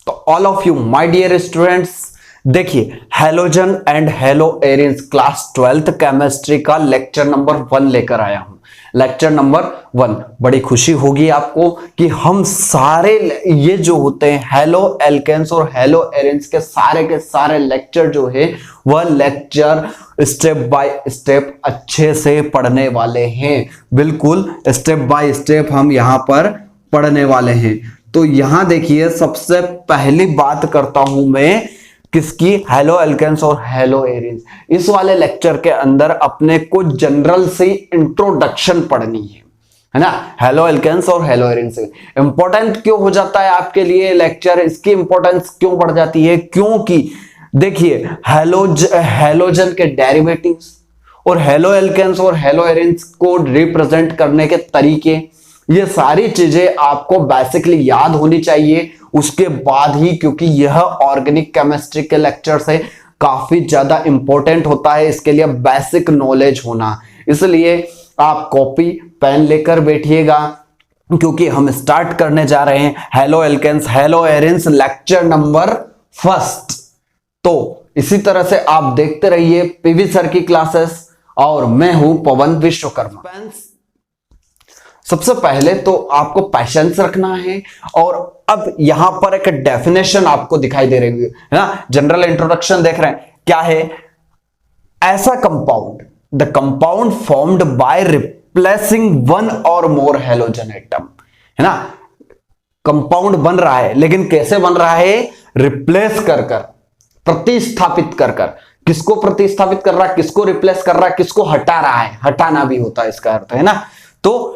तो all of you my dear students, देखिए halogen and haloarenes class 12th chemistry का lecture number 1 लेकर आया हूं। लेक्चर नंबर 1, बड़ी खुशी होगी आपको कि हम सारे ये जो होते हैं हेलो एल्केन्स और हेलो एरिन्स के सारे लेक्चर जो है वह लेक्चर स्टेप बाय स्टेप अच्छे से पढ़ने वाले हैं। बिल्कुल स्टेप बाय स्टेप हम यहां पर पढ़ने वाले हैं। तो यहां देखिए, सबसे पहली बात करता हूं मैं किसकी, हेलो एल्केन्स और हेलो एरिन्स। इस वाले लेक्चर के अंदर अपने को जनरल से इंट्रोडक्शन पढ़नी है ना। हेलो एल्केन्स और हेलो एरिन्स इंपॉर्टेंट क्यों हो जाता है आपके लिए लेक्चर, इसकी इंपॉर्टेंस क्यों बढ़ जाती है, क्योंकि देखिए हेलोजन के डेरिवेटिव्स और हेलो एल्केन्स और हेलो एरिन्स को रिप्रेजेंट करने के तरीके, ये सारी चीजें आपको बेसिकली याद होनी चाहिए। उसके बाद ही, क्योंकि यह ऑर्गेनिक केमिस्ट्री के लेक्चर से काफी ज्यादा इंपॉर्टेंट होता है, इसके लिए बेसिक नॉलेज होना। इसलिए आप कॉपी पेन लेकर बैठिएगा, क्योंकि हम स्टार्ट करने जा रहे हैं haloalkanes haloarenes lecture number 1। तो इसी तरह से आप देखते रहिए पीवी सर की क्लासेस, और मैं हूं पवन विश्वकर्मा। सबसे पहले तो आपको पैशंस रखना है, और अब यहां पर एक डेफिनेशन आपको दिखाई दे रही है ना। जनरल इंट्रोडक्शन देख रहे हैं, क्या है, ऐसा compound, the compound formed by replacing one और मोर हेलोजन एटम, है ना। कंपाउंड बन रहा है, लेकिन कैसे बन रहा है, रिप्लेस कर कर, प्रतिस्थापित कर कर। किसको प्रतिस्थापित कर रहा है, किसको रिप्लेस कर रहा है, किसको हटा रहा है, हटाना भी होता है इसका अर्थ, है ना। तो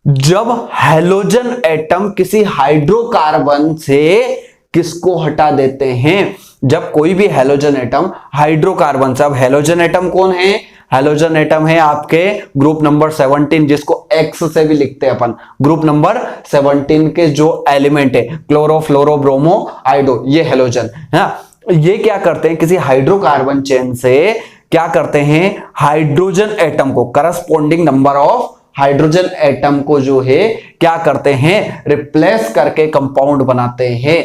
जब हेलोजन एटम किसी हाइड्रोकार्बन से किसको हटा देते हैं, जब कोई भी हेलोजन एटम हाइड्रोकार्बन से, अब हेलोजन एटम कौन है, हेलोजन एटम है आपके ग्रुप नंबर 17, जिसको एक्स से भी लिखते हैं अपन। ग्रुप नंबर 17 के जो एलिमेंट है क्लोरो फ्लोरो ब्रोमो आइडो, ये हेलोजन है ना। ये क्या करते हैं, किसी हाइड्रोकार्बन चेन से क्या करते हैं, हाइड्रोजन एटम को, corresponding number of hydrogen atom को जो है क्या करते हैं, रिप्लेस करके कंपाउंड बनाते हैं।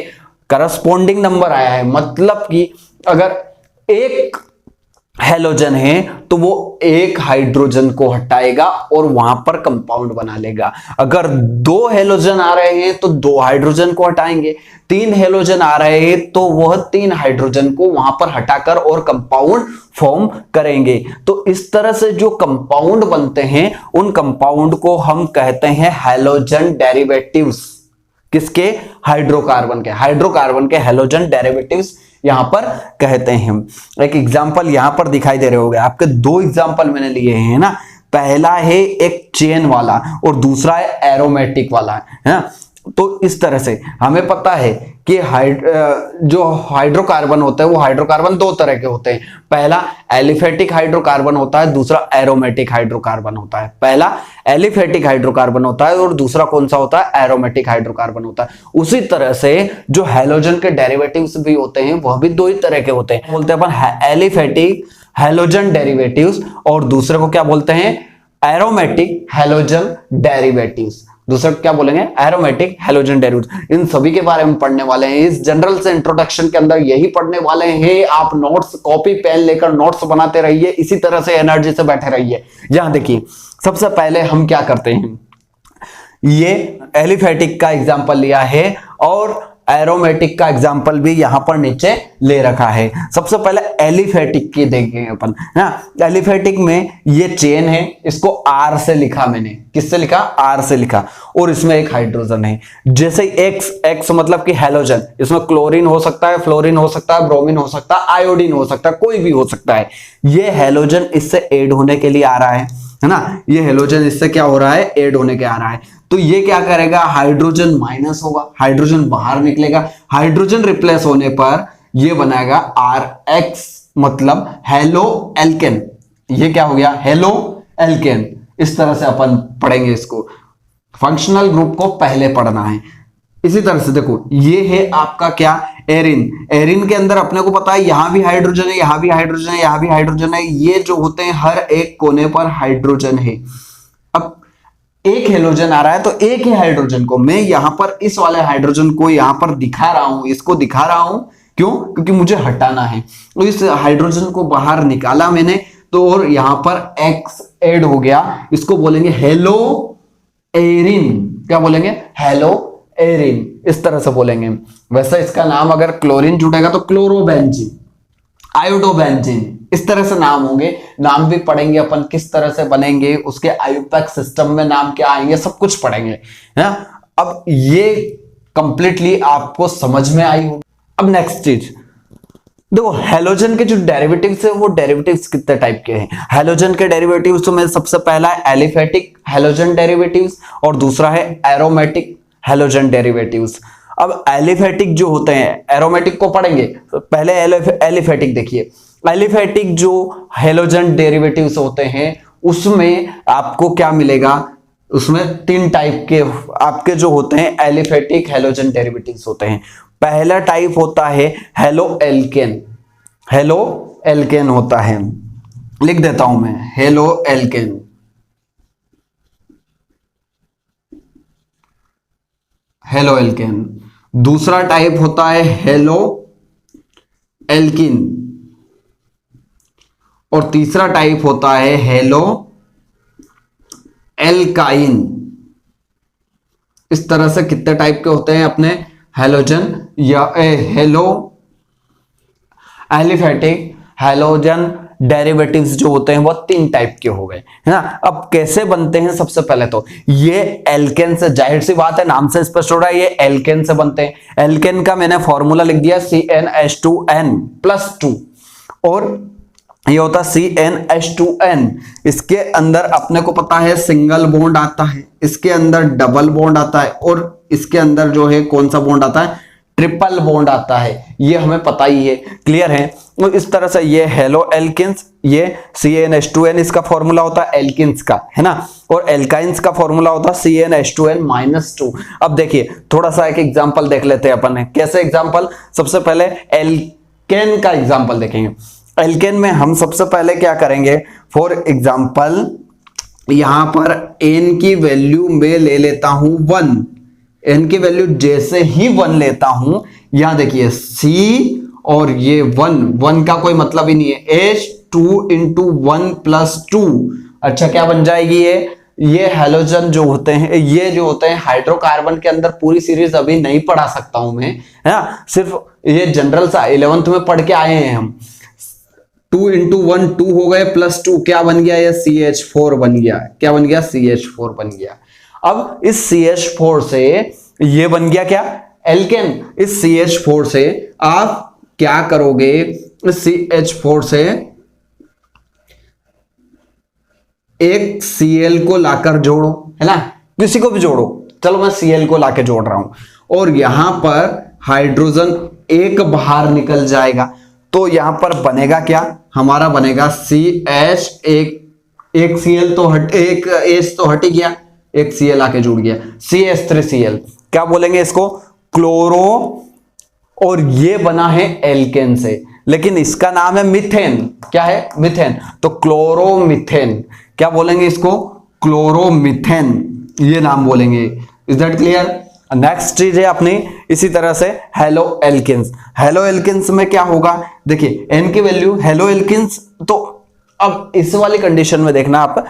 करस्पॉन्डिंग नंबर आया है, मतलब कि अगर एक हेलोजन है तो वो एक हाइड्रोजन को हटाएगा और वहां पर कंपाउंड बना लेगा। अगर 2 हेलोजन आ रहे हैं तो 2 हाइड्रोजन को हटाएंगे, 3 हेलोजन आ रहे हैं तो वह 3 हाइड्रोजन को वहां पर हटाकर और कंपाउंड फॉर्म करेंगे। तो इस तरह से जो कंपाउंड बनते हैं उन कंपाउंड को हम कहते हैं हेलोजन डेरिवेटिव्स। किसके, हाइड्रोकार्बन के हेलोजन डेरिवेटिव्स यहां पर कहते हैं। एक एग्जांपल यहां पर दिखाई दे रहे होंगे आपके, 2 एग्जांपल मैंने लिए हैं ना। पहला है एक चेन वाला और दूसरा है एरोमेटिक वाला, है ना। तो इस तरह से हमें पता है कि जो हाइड्रोकार्बन होता है वो हाइड्रोकार्बन 2 तरह के होते हैं। पहला एलिफेटिक हाइड्रोकार्बन होता है, दूसरा एरोमेटिक हाइड्रोकार्बन होता है। पहला एलिफेटिक हाइड्रोकार्बन होता है और दूसरा कौन सा होता है, एरोमेटिक हाइड्रोकार्बन होता है। उसी तरह से जो हेलोजन के डेरिवेटिव्स भी होते हैं वह भी 2 ही तरह के होते हैं। बोलते हैं अपन एलिफेटिक हेलोजन डेरिवेटिव्स, और दूसरे को क्या बोलते हैं, एरोमेटिक हेलोजन डेरिवेटिव्स। दूसरा क्या बोलेंगे, एरोमेटिक हेलोजन डेरिवेटिव्स। इन सभी के बारे में पढ़ने वाले हैं इस जनरल से इंट्रोडक्शन के अंदर, यही पढ़ने वाले हैं। आप नोट्स, कॉपी पेन लेकर नोट्स बनाते रहिए, इसी तरह से एनर्जी से बैठे रहिए। यहां देखिए, सबसे पहले हम क्या करते हैं, ये एलिफेटिक का एग्जांपल लिया है और एरोमेटिक का एग्जांपल भी यहां पर नीचे ले रखा है। सबसे पहले एलिफेटिक की देखेंगे अपन ना। एलिफेटिक में ये चेन है, इसको आर से लिखा मैंने, किससे लिखा, आर से लिखा, और इसमें एक हाइड्रोजन है। जैसे एक्स मतलब कि हेलोजन, इसमें क्लोरीन हो सकता है, फ्लोरीन हो सकता है, ब्रोमीन हो सकता है, आयोडीन हो सकता है, कोई भी हो सकता है। ये हेलोजन इससे ऐड होने के लिए आ रहा है ना। ये हेलोजन इससे क्या हो रहा है, ऐड होने के आ रहा है। तो ये क्या करेगा, हाइड्रोजन माइनस होगा, हाइड्रोजन बाहर निकलेगा। हाइड्रोजन रिप्लेस होने पर ये बनाएगा RX, मतलब हेलो एल्केन। ये क्या हो गया, हेलो एल्केन। इस तरह से अपन पढ़ेंगे इसको, फंक्शनल ग्रुप को पहले पढ़ना है। इसी तरह से देखो, ये है आपका क्या, एरिन। एरिन के अंदर अपने को पता है यहां भी हाइड्रोजन है, यहां भी हाइड्रोजन है, यहां भी हाइड्रोजन है। ये जो होते हैं हर एक कोने पर हाइड्रोजन है। अब एक हेलोजन आ रहा है तो एक ही हाइड्रोजन को मैं यहां पर इस वाले हाइड्रोजन को यहां पर दिखा रहा हूं, इसको दिखा रहा हूं क्यों? क्योंकि मुझे हटाना है। तो इस हाइड्रोजन को बाहर निकाला मैंने, तो और यहां पर X ऐड हो गया, इसको बोलेंगे हेलो एरिन। क्या बोलेंगे? हेलो एरिन, इस तरह से बोलेंगे। वैसे इसका नाम अगर क्लोरीन जुड़ेगा तो क्लोरोबेंजीन, आयोडोबेंजीन, इस तरह से नाम होंगे। नाम भी पढ़ेंगे अपन किस तरह से बनेंगे, उसके आयुपैक सिस्टम में नाम क्या आएंगे, सब कुछ पढ़ेंगे है। अब ये कंप्लीटली आपको समझ में आई होगी। अब नेक्स्ट चीज देखो, हेलोजन के जो डेरिवेटिव्स है वो डेरिवेटिव्स कितने टाइप के हैं। हेलोजन के डेरिवेटिव्स तो मैं सबसे पहला है एलिफेटिक हेलोजन डेरिवेटिव्स और दूसरा है एरोमेटिक हेलोजन डेरिवेटिव्स। अब एलिफेटिक जो होते हैं, एरोमेटिक को पढ़ेंगे, पहले एलिफेटिक देखिए। एलिफेटिक जो हेलोजन डेरिवेटिव्स होते हैं उसमें आपको क्या मिलेगा, उसमें 3 टाइप के आपके जो होते हैं एलिफेटिक हेलोजन डेरिवेटिव्स होते हैं। पहला टाइप होता है हेलो एल्केन, हेलो एल्केन होता है, लिख देता हूं मैं, हेलो एल्केन। Halo alkane. दूसरा टाइप होता है हेलो एल्किन और तीसरा टाइप होता है हेलो एल्काइन। इस तरह से कितने टाइप के होते हैं अपने हेलोजन या हेलो एलिफेटिक हेलोजन डेरिवेटिव्स जो होते हैं वो 3 टाइप के हो गए है ना। अब कैसे बनते हैं, सबसे पहले तो ये एल्केन से, जाहिर सी बात है नाम से स्पष्ट हो रहा है ये एल्केन से बनते हैं। एल्केन का मैंने फॉर्मूला लिख दिया CnH2n+2 और ये होता CnH2n। इसके अंदर अपने को पता है सिंगल बॉन्ड आता है, इसके अंदर डबल बॉन्ड आता है और इसके अंदर जो है कौन सा बॉन्ड आता है, ट्रिपल बॉन्ड आता है, ये हमें पता ही है, क्लियर है। तो इस तरह से ये हेलो एल्किन्स, ये CnH2n इसका फॉर्मूला होता है एल्किन्स का, है ना, और एल्काइंस का फॉर्मूला होता है CnH2n-2। अब देखिए थोड़ा सा एक एग्जांपल देख लेते हैं अपन, कैसे एग्जांपल, सबसे पहले एल्केन का एग्जांपल देखेंगे। एल्केन में हम सबसे पहले क्या करेंगे, फॉर एग्जांपल यहां पर n की वैल्यू में ले लेता हूं 1, n की वैल्यू जैसे ही 1 लेता हूं, यहां देखिए C और ये 1 का कोई मतलब ही नहीं है, H2 × 1+2। अच्छा क्या बन जाएगी ये हेलोजन जो होते हैं, ये जो होते हैं हाइड्रोकार्बन के अंदर पूरी सीरीज अभी नहीं पढ़ा सकता हूं मैं, है ना, सिर्फ ये जनरल सा 11th में पढ़ के आए हैं हम। 2 × 1 2 हो गए, +2 क्या बन गया, ये CH4 बन गया। क्या बन गया, CH4 बन गया। अब इस CH4 से ये बन गया क्या, एल्केन। इस CH4 से आप क्या करोगे, इस CH4 से एक Cl को लाकर जोड़ो, है ना, किसी को भी जोड़ो, चलो मैं Cl को लाकर जोड़ रहा हूं और यहां पर हाइड्रोजन एक बाहर निकल जाएगा, तो यहां पर बनेगा क्या, हमारा बनेगा CH, एक Cl तो हट, एक H तो हट गया, एक Cl आके जुड़ गया, CH3Cl। क्या बोलेंगे इसको, क्लोरो, और ये बना है एल्केन से, लेकिन इसका नाम है मिथेन। क्या है, मिथेन, तो क्लोरोमिथेन। क्या बोलेंगे इसको, क्लोरोमिथेन, ये नाम बोलेंगे। Is that clear. नेक्स्ट चीज है अपनी इसी तरह से हेलो एल्किन्स। हेलो एल्किन्स में क्या होगा, देखिए n की वैल्यू, हेलो एल्किन्स, तो अब इस वाली कंडीशन में देखना आप,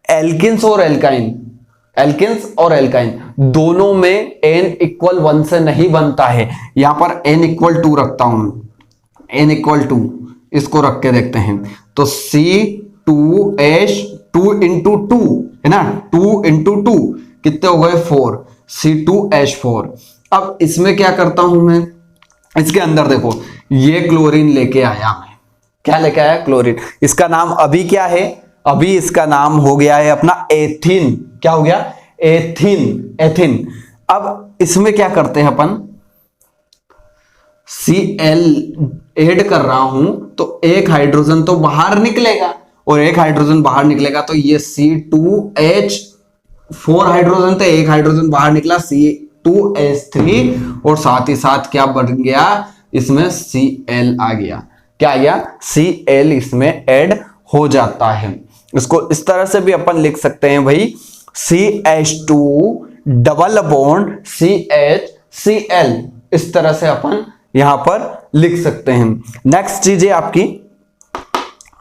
एल्किन्स और एल्काइन, एल्किन्स और एल्काइन दोनों में n = 1 से नहीं बनता है। यहां पर n = 2 रखता हूं, n = 2 इसको रख के देखते हैं, तो C2H2 × 2 है ना, 2 × 2 कितने हो गए, 4, C2H4। अब इसमें क्या करता हूं मैं, इसके अंदर देखो ये क्लोरीन लेके आया मैं, क्या लेके आया, क्लोरीन। इसका नाम अभी क्या है, अभी इसका नाम हो गया है अपना एथिन। क्या हो गया, एथिन, एथिन। अब इसमें क्या करते हैं अपन, Cl ऐड कर रहा हूं तो एक हाइड्रोजन तो बाहर निकलेगा, और एक हाइड्रोजन बाहर निकलेगा तो ये C2H4 हाइड्रोजन, तो एक हाइड्रोजन बाहर निकला C2H3, और साथ ही साथ क्या बन गया, इसमें Cl आ गया। क्या आ गया, Cl इसमें ऐड हो जाता है। इसको इस तरह से भी अपन लिख सकते हैं भाई, CH2 डबल बॉन्ड CHCl, इस तरह से अपन यहां पर लिख सकते हैं। नेक्स्ट चीज है आपकी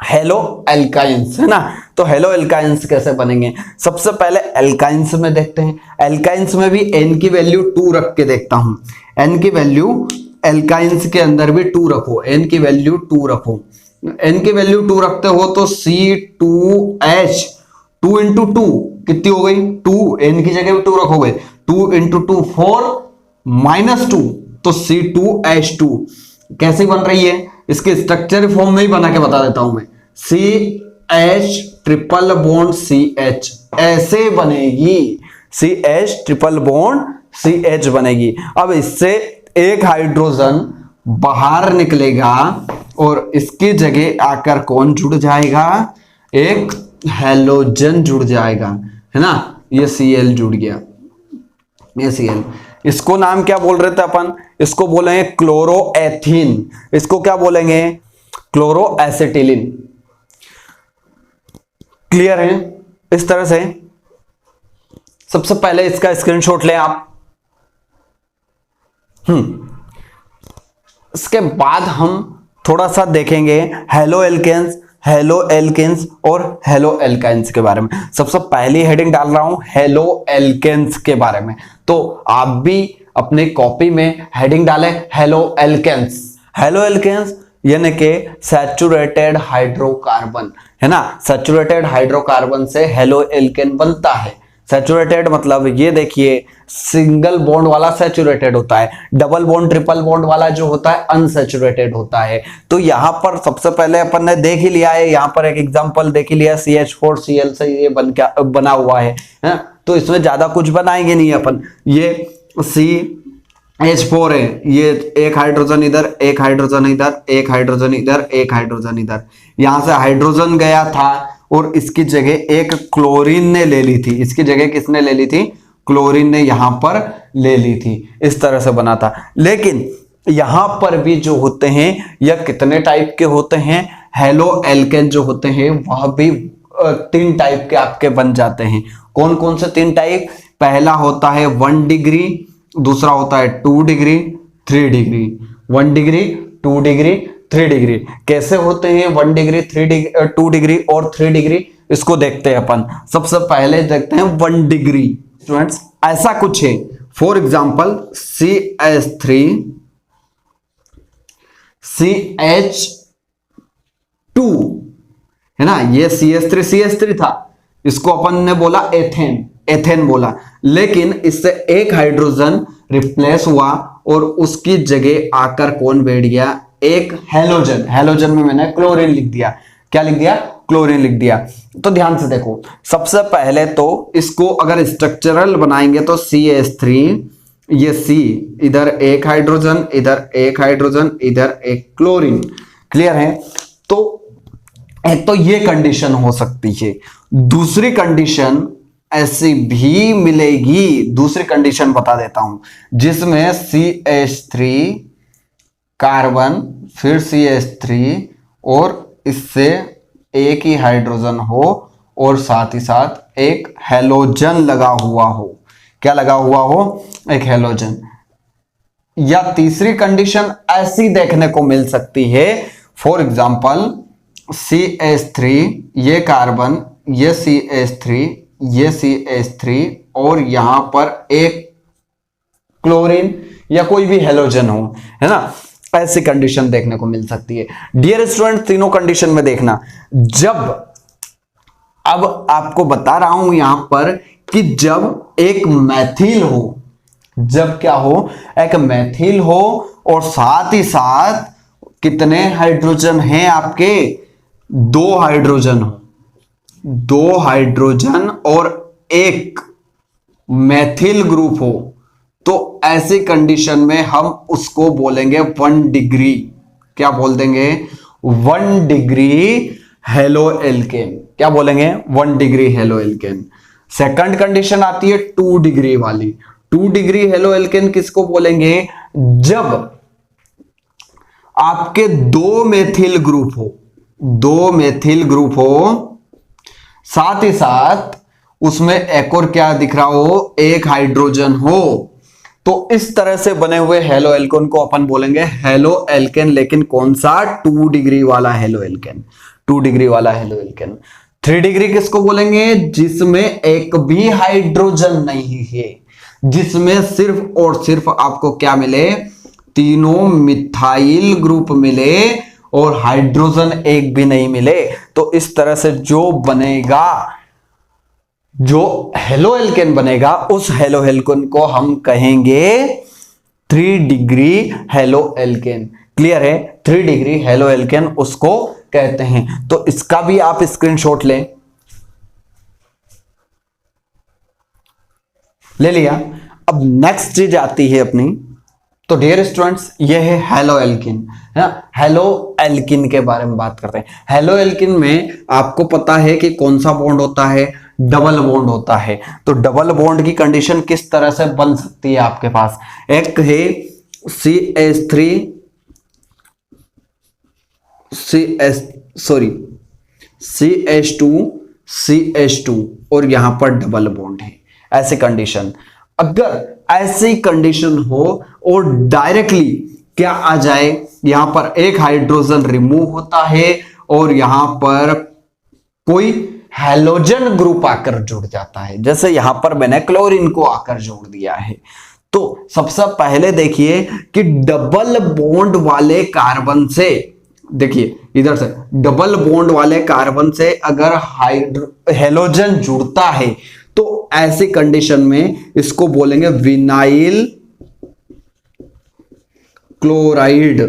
हेलो एल्काइंस, है ना। तो हेलो एल्काइंस कैसे बनेंगे, सबसे पहले एल्काइंस में देखते हैं। एल्काइंस में भी N की वैल्यू 2 रख के देखता हूं। N की वैल्यू एल्काइंस के अंदर भी 2 रखो, N की वैल्यू 2 रखो। N की वैल्यू 2 रखते हो तो C2H 2 इंटू 2 कितनी हो गई 2, N की जगह 2 रखोगे 2 इंटू 2 4 -2, तो C2H2 कैसे बन रही है, इसके स्ट्रक्चर फॉर्म में ही बना के बता देता हूं मैं। CH ट्रिपल बॉन्ड CH ऐसे बनेगी, CH ट्रिपल बॉन्ड CH बनेगी। अब इससे एक हाइड्रोजन बाहर निकलेगा और इसकी जगह आकर कौन जुड़ जाएगा, एक हैलोजन जुड़ जाएगा, है ना। ये Cl जुड़ गया, ये Cl। इसको नाम क्या बोल रहे थे अपन, इसको बोलेंगे क्लोरोएथीन, इसको क्या बोलेंगे क्लोरोएसिटिलीन। क्लियर है। इस तरह से सबसे पहले इसका स्क्रीनशॉट लें आप। इसके बाद हम थोड़ा सा देखेंगे हेलो एल्केन्स, हेलो एल्केन्स और हेलो एल्काइंस के बारे में। सबसे पहली हेडिंग डाल रहा हूं हेलो एल्केन्स के बारे में, तो आप भी अपने कॉपी में हेडिंग डालें हेलो एल्केन्स। हेलो एल्केन्स यानी कि सैचुरेटेड हाइड्रोकार्बन, है ना। सैचुरेटेड हाइड्रोकार्बन से हेलो एल्केन बनता है। सैचुरेटेड मतलब ये देखिए सिंगल बॉन्ड वाला सैचुरेटेड होता है, डबल बॉन्ड ट्रिपल बॉन्ड वाला जो होता है अनसैचुरेटेड होता है। तो यहां पर सबसे पहले अपन ने देख ही लिया है, यहां पर एक एग्जांपल देख ही लिया, CH4Cl से ये बना हुआ है, तो इसमें ज्यादा कुछ बनाएंगे नहीं अपन। ये CH4 है, ये एक हाइड्रोजन इधर, एक हाइड्रोजन इधर, एक हाइड्रोजन इधर, एक हाइड्रोजन इधर, यहां से हाइड्रोजन गया था और इसकी जगह एक क्लोरीन ने ले ली थी। इसकी जगह किसने ले ली थी, क्लोरीन ने यहां पर ले ली थी। इस तरह से बना था। लेकिन यहां पर भी जो होते हैं यह कितने टाइप के होते हैं, हेलो एल्केन जो होते हैं वह भी 3 टाइप के आपके बन जाते हैं। कौन कौन से 3 टाइप, पहला होता है 1 डिग्री, दूसरा होता है 2 degree, 3 degree. 1 degree, 2 degree, 3 degree. कैसे होते हैं 1 डिग्री, 2 डिग्री और 3 डिग्री, इसको देखते हैं अपन। सबसे पहले देखते हैं 1 डिग्री। स्टूडेंट्स ऐसा कुछ है, फॉर एग्जांपल CH3 CH2, है ना। ये CH3 था, इसको अपन ने बोला एथेन बोला, लेकिन इससे एक हाइड्रोजन रिप्लेस हुआ और उसकी जगह आकर कौन बैठ गया, एक हैलोजन। हैलोजन में मैंने क्लोरीन लिख दिया। क्या लिख दिया, क्लोरीन लिख दिया। तो ध्यान से देखो, सबसे पहले तो इसको अगर स्ट्रक्चरल बनाएंगे तो CH3, ये C, इधर एक हाइड्रोजन, इधर एक हाइड्रोजन, इधर एक क्लोरीन। क्लियर है। तो एक तो ये कंडीशन हो सकती है। दूसरी कंडीशन ऐसी भी मिलेगी, दूसरी कंडीशन बता देता हूं, जिसमें CH3 कार्बन, फिर CH3 और इससे एक ही हाइड्रोजन हो और साथ ही साथ एक हैलोजन लगा हुआ हो। क्या लगा हुआ हो, एक हैलोजन। या तीसरी कंडीशन ऐसी देखने को मिल सकती है, फॉर एग्जांपल CH3, ये कार्बन, ये CH3, ये CH3 और यहां पर एक क्लोरीन या कोई भी हैलोजन हो, है ना। ऐसी कंडीशन देखने को मिल सकती है। डियर स्टूडेंट, तीनों कंडीशन में देखना। जब, अब आपको बता रहा हूं यहां पर कि जब एक मैथिल हो, जब क्या हो, एक मैथिल हो और साथ ही साथ कितने हाइड्रोजन हैं आपके, 2 हाइड्रोजन हो, 2 हाइड्रोजन और एक मैथिल ग्रुप हो, तो ऐसी कंडीशन में हम उसको बोलेंगे 1 डिग्री। क्या बोल देंगे, 1 डिग्री हेलो एल्केन। क्या बोलेंगे, 1 degree halo alkane. Second condition आती है 2 डिग्री वाली। 2 डिग्री हेलो एल्केन किसको बोलेंगे, जब आपके 2 मेथिल ग्रुप हो, 2 मेथिल ग्रुप हो, साथ ही साथ उसमें एक और क्या दिख रहा हो, एक हाइड्रोजन हो, तो इस तरह से बने हुए हेलो एल्केन को अपन बोलेंगे हेलो एल्केन। लेकिन कौन सा? 2 डिग्री वाला हेलो एल्केन, 2 डिग्री वाला हेलो एल्केन। 3 डिग्री किसको बोलेंगे? जिसमें एक भी हाइड्रोजन नहीं है, जिसमें सिर्फ और सिर्फ आपको क्या मिले? तीनों मिथाइल ग्रुप मिले और हाइड्रोजन एक भी नहीं मिले। तो इस तरह से जो बनेगा, जो हेलो एल्केन बनेगा, उस हेलो एल्केन को हम कहेंगे 3 डिग्री हेलो एल्केन। क्लियर है? 3 डिग्री हेलो एल्केन उसको कहते हैं। तो इसका भी आप स्क्रीनशॉट लें। ले लिया? अब नेक्स्ट चीज आती है अपनी, तो डियर स्टूडेंट्स ये है हेलो एल्किन, है ना। हेलो एल्किन के बारे में बात करते हैं। हेलो एल्किन में आपको पता है कि कौन सा बॉन्ड होता है? डबल बॉन्ड होता है। तो डबल बॉन्ड की कंडीशन किस तरह से बन सकती है आपके पास? एक है CH3 CH2 CH2 और यहां पर डबल बॉन्ड है। ऐसी कंडीशन, अगर ऐसी कंडीशन हो और डायरेक्टली क्या आ जाए, यहां पर एक हाइड्रोजन रिमूव होता है और यहां पर कोई हैलोजन ग्रुप आकर जुड़ जाता है, जैसे यहां पर मैंने क्लोरीन को आकर जोड़ दिया है। तो सबसे पहले देखिए कि डबल बॉन्ड वाले कार्बन से, देखिए इधर से डबल बॉन्ड वाले कार्बन से अगर हैलोजन जुड़ता है तो ऐसी कंडीशन में इसको बोलेंगे विनाइल क्लोराइड,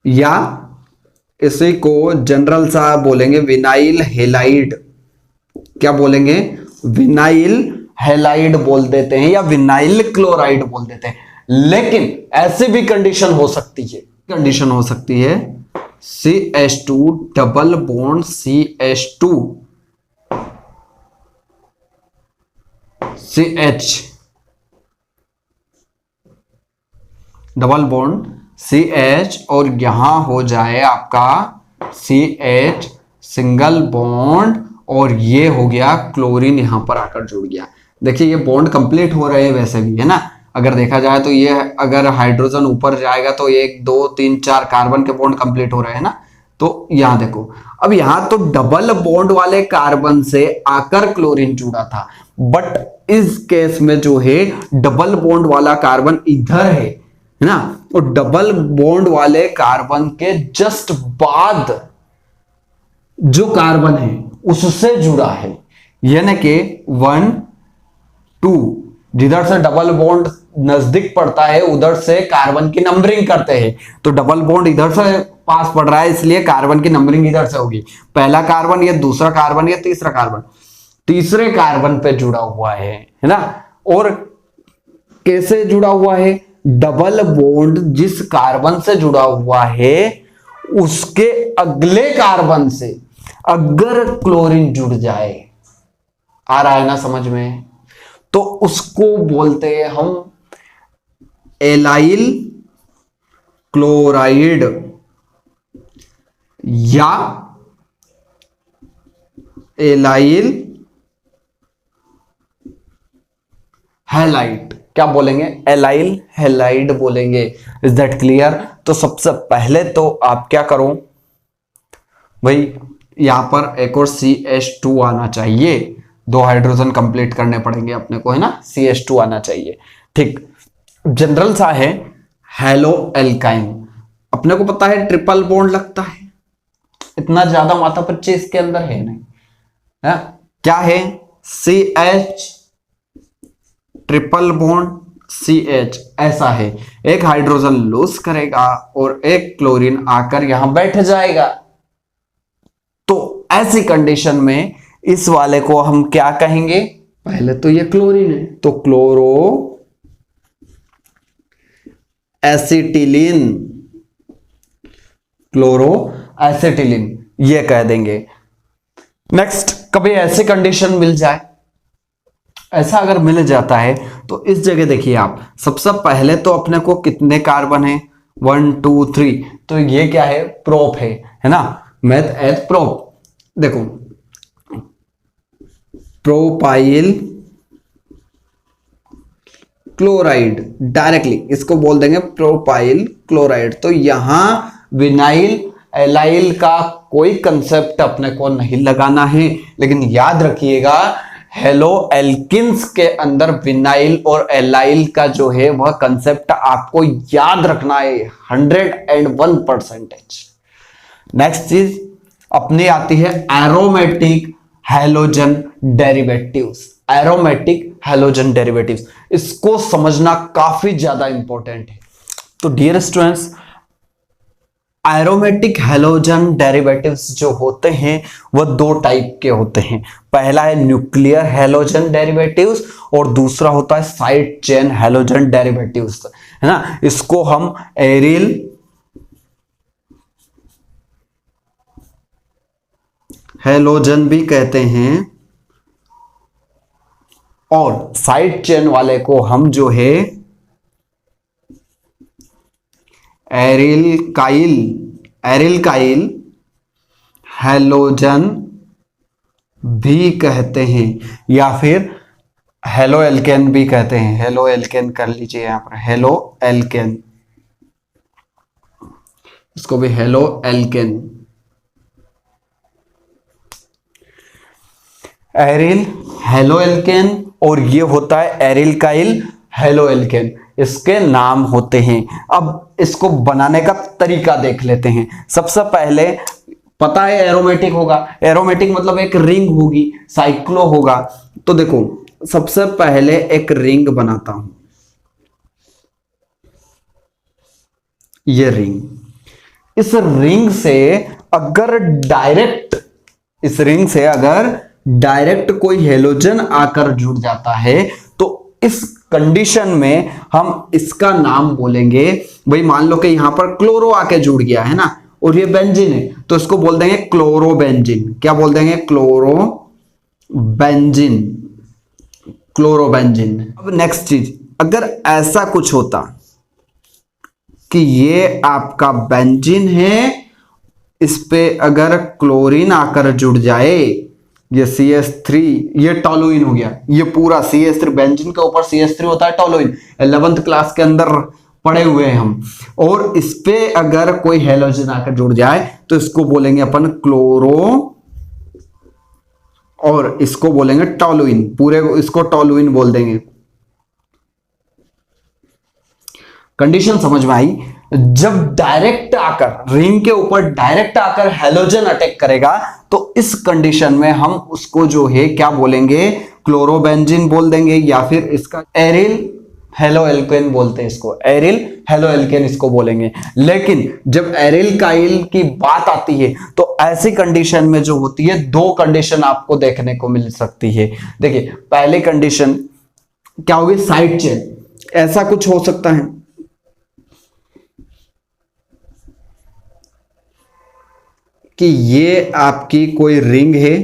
या इसी को जनरल सा बोलेंगे विनाइल हेलाइड। क्या बोलेंगे? विनाइल हेलाइड बोल देते हैं या विनाइल क्लोराइड बोल देते हैं। लेकिन ऐसी भी कंडीशन हो सकती है, कंडीशन हो सकती है CH2 double bond CH2 CH double bond CH और यहां हो जाए आपका CH सिंगल बॉन्ड और ये हो गया क्लोरीन यहां पर आकर जुड़ गया। देखिए ये बॉन्ड कंप्लीट हो रहे हैं वैसे भी, है ना। अगर देखा जाए तो ये अगर हाइड्रोजन ऊपर जाएगा तो 1 2 3 4 कार्बन के बॉन्ड कंप्लीट हो रहे हैं ना। तो यहां देखो, अब यहां तो डबल बॉन्ड वाले कार्बन से आकर क्लोरीन जुड़ा था, बट इस केस में जो है डबल बॉन्ड वाला कार्बन इधर है ना, और डबल बॉन्ड वाले कार्बन के जस्ट बाद जो कार्बन है उससे जुड़ा है, यानी कि 1 2, जिधर से डबल बॉन्ड नजदीक पड़ता है उधर से कार्बन की नंबरिंग करते हैं। तो डबल बॉन्ड इधर से पास पड़ रहा है, इसलिए कार्बन की नंबरिंग इधर से होगी। पहला कार्बन या दूसरा कार्बन या तीसरा कार्बन, तीसरे कार्बन पे जुड़ा हुआ है ना। और कैसे जुड़ा हुआ है? डबल बॉन्ड जिस कार्बन से जुड़ा हुआ है उसके अगले कार्बन से अगर क्लोरीन जुड़ जाए, आ रहा है ना समझ में, तो उसको बोलते हैं हम एलाइल क्लोराइड या एलाइल हैलाइड। क्या बोलेंगे? एलाइल हैलाइड बोलेंगे। Is that clear? तो सबसे पहले तो आप क्या करो भाई, यहां पर एक और CH2 आना चाहिए, 2 हाइड्रोजन कंप्लीट करने पड़ेंगे अपने को, है ना। CH2 आना चाहिए, ठीक। जनरल सा है हेलो एल्काइन, अपने को पता है ट्रिपल बॉन्ड लगता है, इतना ज्यादा माथा पच्ची इसके अंदर है नहीं, है? क्या है? CH ट्रिपल बॉन्ड CH, ऐसा है। एक हाइड्रोजन लूज करेगा और एक क्लोरीन आकर यहां बैठ जाएगा। तो ऐसी कंडीशन में इस वाले को हम क्या कहेंगे? पहले तो ये क्लोरीन है तो क्लोरो एसिटिलीन, क्लोरो एसिटिलीन ये कह देंगे। नेक्स्ट, कभी ऐसी कंडीशन मिल जाए, ऐसा अगर मिल जाता है तो इस जगह देखिए आप, सबसे पहले तो अपने को कितने कार्बन है? 1 2 3, तो ये क्या है? प्रोप है ना, मेथ एथ प्रोप। देखो प्रोपाइल क्लोराइड, डायरेक्टली इसको बोल देंगे प्रोपाइल क्लोराइड। तो यहां विनाइल एलाइल का कोई कंसेप्ट अपने को नहीं लगाना है, लेकिन याद रखिएगा हेलो एल्किन्स के अंदर विनाइल और एलाइल का जो है वह कंसेप्ट आपको याद रखना है 101%। नेक्स्ट चीज अपनी आती है aromatic halogen derivatives. Aromatic halogen derivatives, इसको समझना काफी ज्यादा इंपॉर्टेंट है। तो dear students, aromatic halogen derivatives जो होते हैं वह दो टाइप के होते हैं। पहला है न्यूक्लियर हैलोजन डेरिवेटिव्स और दूसरा होता है साइड चेन हैलोजन डेरिवेटिव्स, है ना। इसको हम एरिल हैलोजन भी कहते हैं और साइड चेन वाले को हम जो है एरिलकाइल हैलोजन भी कहते हैं या फिर हेलो एल्केन भी कहते हैं। हेलो एल्केन कर लीजिए यहां पर, हेलो एल्केन, इसको भी halo alkane. Aryl halo alkane और ये होता है एरिलकाइल हेलो एल्केन, इसके नाम होते हैं। अब इसको बनाने का तरीका देख लेते हैं। सबसे पहले पता है एरोमेटिक होगा, एरोमेटिक मतलब एक रिंग होगी, साइक्लो होगा। तो देखो सबसे पहले एक रिंग बनाता हूं, ये रिंग। इस रिंग से अगर डायरेक्ट कोई हेलोजन आकर जुड़ जाता है तो इस कंडीशन में हम इसका नाम बोलेंगे, भाई मान लो कि यहां पर क्लोरो आके जुड़ गया है ना और ये बेंजीन है, तो इसको बोल देंगे क्लोरोबेंजीन। क्या बोल देंगे? क्लोरोबेंजीन। अब नेक्स्ट चीज, अगर ऐसा कुछ होता कि ये आपका बेंजीन है, इस पे अगर क्लोरीन आकर जुड़ जाए, ये CH3, ये टोलुइन हो गया। ये पूरा CH3, बेंजीन के ऊपर CH3 होता है टोलुइन, 11th क्लास के अंदर पढ़े हुए हैं हम। और इस पे अगर कोई हेलोजन आकर जुड़ जाए तो इसको बोलेंगे अपन क्लोरो और इसको बोलेंगे टोलुइन, पूरे इसको टोलुइन बोल देंगे। कंडीशन समझ में आई? जब डायरेक्ट आकर रिंग के ऊपर डायरेक्ट आकर हेलोजन अटैक करेगा तो इस कंडीशन में हम उसको जो है क्या बोलेंगे? क्लोरोबेंजीन बोल देंगे या फिर इसका एरिल हेलो एल्केन बोलते हैं, इसको एरिल हेलो एल्केन इसको बोलेंगे। लेकिन जब एरिल काइल की बात आती है तो ऐसी कंडीशन में जो होती है, दो कंडीशन आपको देखने को मिल सकती है। देखिए पहली कंडीशन क्या होगी? Side chain. ऐसा कुछ हो सकता है कि ये आपकी कोई रिंग है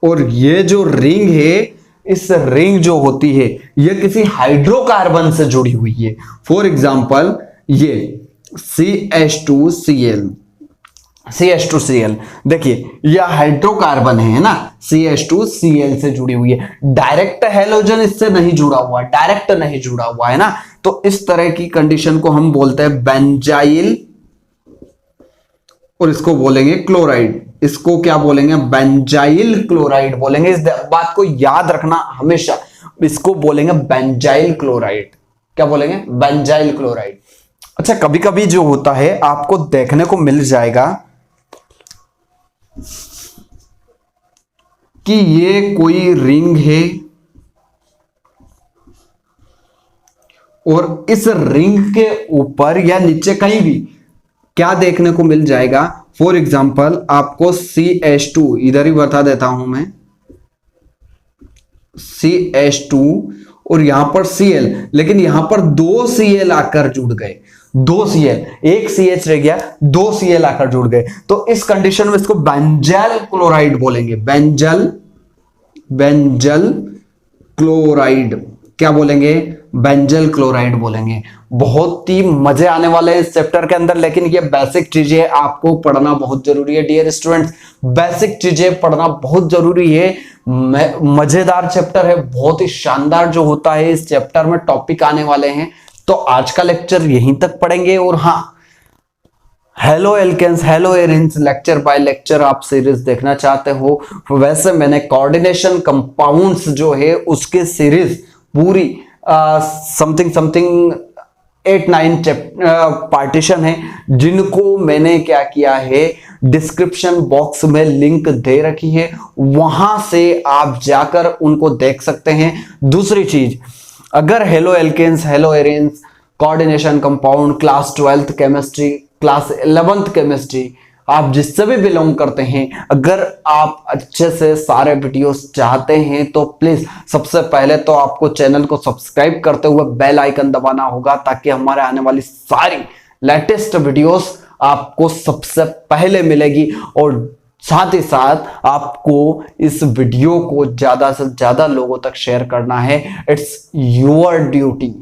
और ये जो रिंग है, इस रिंग जो होती है ये किसी हाइड्रोकार्बन से जुड़ी हुई है। फॉर एग्जांपल ये CH2Cl, देखिए यह हाइड्रोकार्बन है ना, CH2Cl से जुड़ी हुई है। डायरेक्ट हेलोजन इससे नहीं जुड़ा हुआ, डायरेक्ट नहीं जुड़ा हुआ है ना। तो इस तरह की कंडीशन को हम बोलते हैं बेंजाइल और इसको बोलेंगे क्लोराइड। इसको क्या बोलेंगे? बेंजाइल क्लोराइड बोलेंगे। इस बात को याद रखना हमेशा, इसको बोलेंगे बेंजाइल क्लोराइड। क्या बोलेंगे? Benzyl chloride. अच्छा, कभी कभी जो होता है आपको देखने को मिल जाएगा कि ये कोई रिंग है और इस रिंग के ऊपर या नीचे कहीं भी क्या देखने को मिल जाएगा? फॉर एग्जाम्पल आपको CH2, इधर ही बता देता हूं मैं, CH2 और यहां पर Cl, लेकिन यहां पर दो Cl आकर जुड़ गए, दो Cl, एक CH रह गया, दो Cl आकर जुड़ गए। तो इस कंडीशन में इसको बेंजल क्लोराइड बोलेंगे। Benzyl chloride. क्या बोलेंगे? बेंजल क्लोराइड बोलेंगे। बहुत ही मजे आने वाले हैं इस चैप्टर के अंदर। लेकिन ये बेसिक चीजें आपको पढ़ना बहुत जरूरी है डियर स्टूडेंट्स, बेसिक चीजें पढ़ना बहुत जरूरी है। मजेदार चैप्टर है, बहुत ही शानदार जो होता है इस चैप्टर में टॉपिक आने वाले हैं। तो आज का लेक्चर यहीं तक पढ़ेंगे। और हाँ, haloalkanes haloarenes lecture by lecture आप सीरीज देखना चाहते हो, वैसे मैंने कोऑर्डिनेशन कंपाउंड्स जो है उसके सीरीज पूरी समथिंग 8-9 पार्टीशन है, जिनको मैंने क्या किया है डिस्क्रिप्शन बॉक्स में लिंक दे रखी है, वहां से आप जाकर उनको देख सकते हैं। दूसरी चीज, अगर haloalkanes haloarenes coordination compound class 12th chemistry class 11th chemistry आप जिससे भी बिलोंग करते हैं, अगर आप अच्छे से सारे वीडियोस चाहते हैं तो प्लीज सबसे पहले तो आपको चैनल को सब्सक्राइब करते हुए बेल आइकन दबाना होगा, ताकि हमारे आने वाली सारी लेटेस्ट वीडियोस आपको सबसे पहले मिलेगी। और साथ ही साथ आपको इस वीडियो को ज्यादा से ज्यादा लोगों तक शेयर करना है। It's your duty.